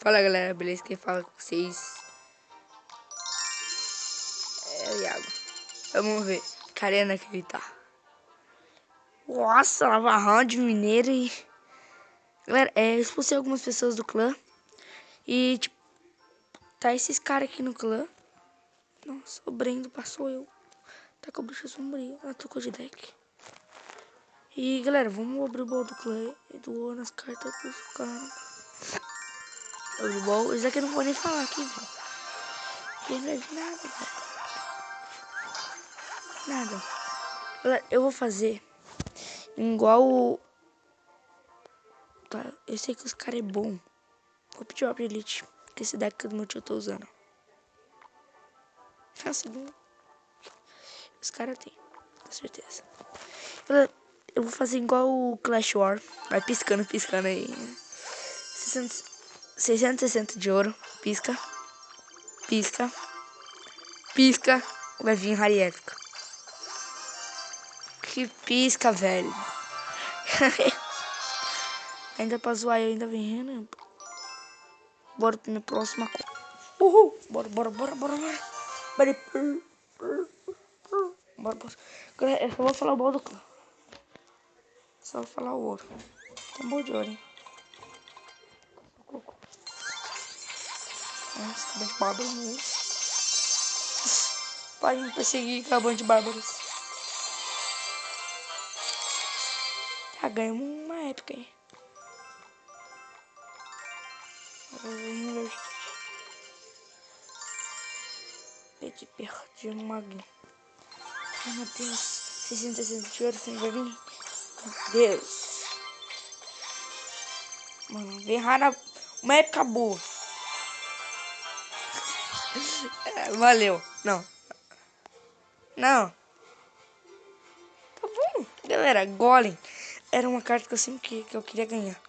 Fala galera, beleza? Quem fala com vocês é o Iago. Vamos ver que arena que ele tá. Nossa, Lava Round Mineiro e... Galera, expulsei algumas pessoas do clã. E tipo, tá esses caras aqui no clã. Nossa, o Brendo passou eu. Tá com a bruxa sombria. Ela trocou de deck. E galera, vamos abrir o baú do clã. E doou nas cartas pros caras. Abrir o baú. Isso aqui eu não vou nem falar aqui, velho. Porque não é de nada, velho. Nada. Galera, eu vou fazer igual o... Tá, eu sei que os caras é bom. Vou pedir o Elite, que esse deck do meu tio eu tô usando. Fácil, não? Os caras tem, com certeza. Eu vou fazer igual o Clash War. Vai piscando, piscando aí. 660 de ouro. Pisca. Pisca. Pisca. Vai vir rare épica. Que pisca, velho. Ainda pra zoar eu ainda vem Renan. Bora pra minha próxima conta. Uhul. Bora. Bora. Galera, eu só vou falar o bom do clã. Só vou falar o ouro. Tem um bom de ouro, hein? Nossa, de bárbaros mesmo. Pode me perseguir com a banda de bárbaros. Já ganhamos uma épica aí. Leite perdi no maguinho. Ai meu Deus. 660 de ouro, você vai vir? Meu Deus. Mano, vem rara. Uma época boa. Valeu. Não. Tá bom. Galera, Golem era uma carta que eu sempre que eu queria ganhar.